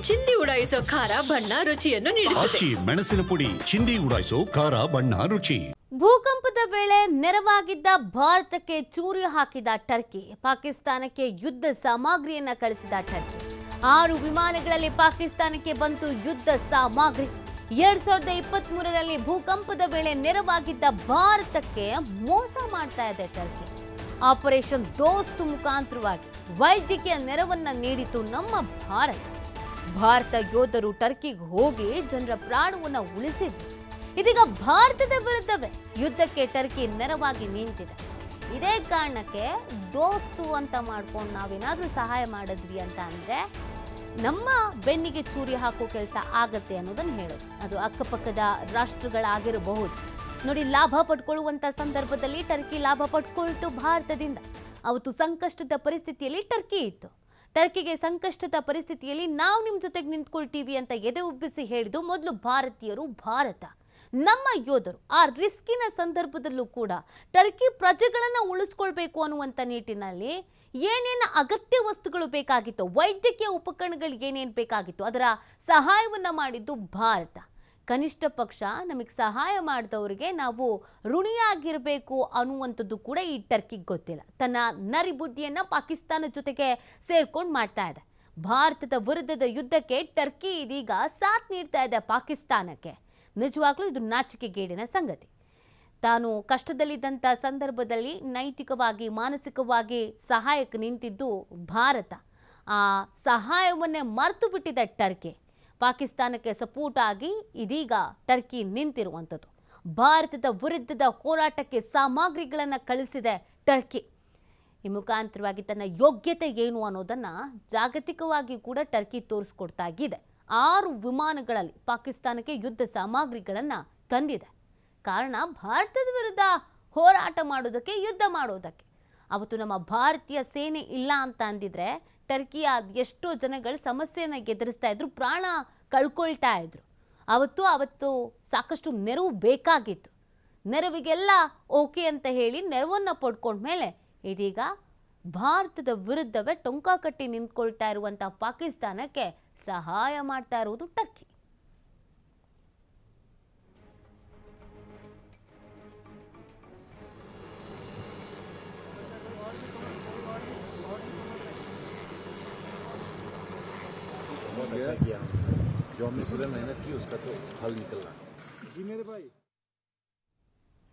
ಚಿಂದಿ ಉಡಾಯಿಸೋ ಖಾರ ಬಣ್ಣ ರುಚಿಯನ್ನು ನೀಡುತ್ತದೆ. ಮೆಣಸಿನ ಪುಡಿ ಚಿಂದಿ ಉಡಾಯಿಸೋ ಖಾರ ಬಣ್ಣ ರುಚಿ. ಭೂಕಂಪದ ವೇಳೆ ನೆರವಾಗಿದ್ದ ಭಾರತಕ್ಕೆ ಚೂರಿ ಹಾಕಿದ ಟರ್ಕಿ, ಪಾಕಿಸ್ತಾನಕ್ಕೆ ಯುದ್ಧ ಸಾಮಗ್ರಿಯನ್ನ ಕಳಿಸಿದ ಟರ್ಕಿ. 6 ವಿಮಾನಗಳಲ್ಲಿ ಪಾಕಿಸ್ತಾನಕ್ಕೆ ಬಂತು ಯುದ್ಧ ಸಾಮಗ್ರಿ. 2023ರಲ್ಲಿ ಭೂಕಂಪದ ವೇಳೆ ನೆರವಾಗಿದ್ದ ಭಾರತಕ್ಕೆ ಮೋಸ ಮಾಡ್ತಾ ಇದೆ ಟರ್ಕಿ. ಆಪರೇಷನ್ ದೋಸ್ತ್ ಮುಖಾಂತರವಾಗಿ ವೈದ್ಯಕೀಯ ನೆರವನ್ನ ನೀಡಿತು ನಮ್ಮ ಭಾರತ ಯೋಧರು ಟರ್ಕಿಗೆ ಹೋಗಿ ಜನರ ಪ್ರಾಣವನ್ನ ಉಳಿಸಿದ್ರು. ಇದೀಗ ಭಾರತದ ವಿರುದ್ಧವೇ ಯುದ್ಧಕ್ಕೆ ಟರ್ಕಿ ನೆರವಾಗಿ ನಿಂತಿದೆ. ಇದೇ ಕಾರಣಕ್ಕೆ ದೋಸ್ತು ಅಂತ ಮಾಡ್ಕೊಂಡು ನಾವೇನಾದ್ರೂ ಸಹಾಯ ಮಾಡಿದ್ವಿ ಅಂತ ಅಂದ್ರೆ ನಮ್ಮ ಬೆನ್ನಿಗೆ ಚೂರಿ ಹಾಕೋ ಕೆಲಸ ಆಗತ್ತೆ ಅನ್ನೋದನ್ನ ಹೇಳೋದು. ಅದು ಅಕ್ಕಪಕ್ಕದ ರಾಷ್ಟ್ರಗಳಾಗಿರಬಹುದು. ನೋಡಿ, ಲಾಭ ಪಡ್ಕೊಳ್ಳುವಂತ ಸಂದರ್ಭದಲ್ಲಿ ಟರ್ಕಿ ಲಾಭ ಪಡ್ಕೊಳ್ತು ಭಾರತದಿಂದ. ಅವತ್ತು ಸಂಕಷ್ಟದ ಪರಿಸ್ಥಿತಿಯಲ್ಲಿ ಟರ್ಕಿ ಇತ್ತು. ಟರ್ಕಿಗೆ ಸಂಕಷ್ಟದ ಪರಿಸ್ಥಿತಿಯಲ್ಲಿ ನಾವು ನಿಮ್ಮ ಜೊತೆಗೆ ನಿಂತ್ಕೊಳ್ತೀವಿ ಅಂತ ಎದೆ ಉಬ್ಬಿಸಿ ಹೇಳಿದ್ದು ಮೊದಲು ಭಾರತೀಯರು. ಭಾರತ ನಮ್ಮ ಯೋಧರು ಆ ರಿಸ್ಕಿನ ಸಂದರ್ಭದಲ್ಲೂ ಕೂಡ ಟರ್ಕಿ ಪ್ರಜೆಗಳನ್ನು ಉಳಿಸ್ಕೊಳ್ಬೇಕು ಅನ್ನುವಂಥ ನಿಟ್ಟಿನಲ್ಲಿ ಏನೇನು ಅಗತ್ಯ ವಸ್ತುಗಳು ಬೇಕಾಗಿತ್ತು, ವೈದ್ಯಕೀಯ ಉಪಕರಣಗಳು ಏನೇನು ಬೇಕಾಗಿತ್ತು, ಅದರ ಸಹಾಯವನ್ನು ಮಾಡಿದ್ದು ಭಾರತ. ಕನಿಷ್ಠ ಪಕ್ಷ ನಮಗೆ ಸಹಾಯ ಮಾಡಿದವರಿಗೆ ನಾವು ಋಣಿಯಾಗಿರಬೇಕು ಅನ್ನುವಂಥದ್ದು ಕೂಡ ಈ ಟರ್ಕಿಗೆ ಗೊತ್ತಿಲ್ಲ. ತನ್ನ ನರಿ ಬುದ್ಧಿಯನ್ನು ಪಾಕಿಸ್ತಾನ ಜೊತೆಗೆ ಸೇರ್ಕೊಂಡು ಮಾಡ್ತಾ ಇದೆ. ಭಾರತದ ವಿರುದ್ಧದ ಯುದ್ಧಕ್ಕೆ ಟರ್ಕಿ ಇದೀಗ ಸಾಥ್ ನೀಡ್ತಾ ಇದೆ ಪಾಕಿಸ್ತಾನಕ್ಕೆ. ನಿಜವಾಗ್ಲೂ ಇದು ನಾಚಿಕೆಗೇಡಿನ ಸಂಗತಿ. ತಾನು ಕಷ್ಟದಲ್ಲಿದ್ದಂಥ ಸಂದರ್ಭದಲ್ಲಿ ನೈತಿಕವಾಗಿ ಮಾನಸಿಕವಾಗಿ ಸಹಾಯಕ್ಕೆ ನಿಂತಿದ್ದು ಭಾರತ. ಆ ಸಹಾಯವನ್ನೇ ಮರೆತು ಬಿಟ್ಟಿದೆ ಟರ್ಕಿ. ಪಾಕಿಸ್ತಾನಕ್ಕೆ ಸಪೋರ್ಟ್ ಆಗಿ ಇದೀಗ ಟರ್ಕಿ ನಿಂತಿರುವಂಥದ್ದು. ಭಾರತದ ವಿರುದ್ಧದ ಹೋರಾಟಕ್ಕೆ ಸಾಮಗ್ರಿಗಳನ್ನು ಕಳಿಸಿದೆ ಟರ್ಕಿ. ಈ ಮುಖಾಂತರವಾಗಿ ತನ್ನ ಯೋಗ್ಯತೆ ಏನು ಅನ್ನೋದನ್ನು ಜಾಗತಿಕವಾಗಿ ಕೂಡ ಟರ್ಕಿ ತೋರಿಸ್ಕೊಡ್ತಾಗಿದೆ. 6 ವಿಮಾನಗಳಲ್ಲಿ ಪಾಕಿಸ್ತಾನಕ್ಕೆ ಯುದ್ಧ ಸಾಮಗ್ರಿಗಳನ್ನು ತಂದಿದೆ. ಕಾರಣ ಭಾರತದ ವಿರುದ್ಧ ಹೋರಾಟ ಮಾಡೋದಕ್ಕೆ, ಯುದ್ಧ ಮಾಡೋದಕ್ಕೆ. ಅವತ್ತು ನಮ್ಮ ಭಾರತೀಯ ಸೇನೆ ಇಲ್ಲ ಅಂತ ಅಂದಿದ್ರೆ ಟರ್ಕಿಯ ಎಷ್ಟೋ ಜನಗಳು ಸಮಸ್ಯೆಯನ್ನು ಎದುರಿಸ್ತಾ ಇದ್ರು, ಪ್ರಾಣ ಕಳ್ಕೊಳ್ತಾ ಇದ್ರು. ಅವತ್ತು ಸಾಕಷ್ಟು ನೆರವು ಬೇಕಾಗಿತ್ತು. ನೆರವಿಗೆಲ್ಲ ಓಕೆ ಅಂತ ಹೇಳಿ ನೆರವನ್ನು ಪಡ್ಕೊಂಡ್ಮೇಲೆ ಇದೀಗ ಭಾರತದ ವಿರುದ್ಧವೇ ಟೊಂಕ ಕಟ್ಟಿ ನಿಂತ್ಕೊಳ್ತಾ ಇರುವಂಥ ಪಾಕಿಸ್ತಾನಕ್ಕೆ ಸಹಾಯ ಮಾಡ್ತಾ ಇರುವುದು ಟರ್ಕಿ. बहुत अच्छा किया जो हमने सुबह मेहनत की उसका तो हल निकल रहा है। जी मेरे भाई।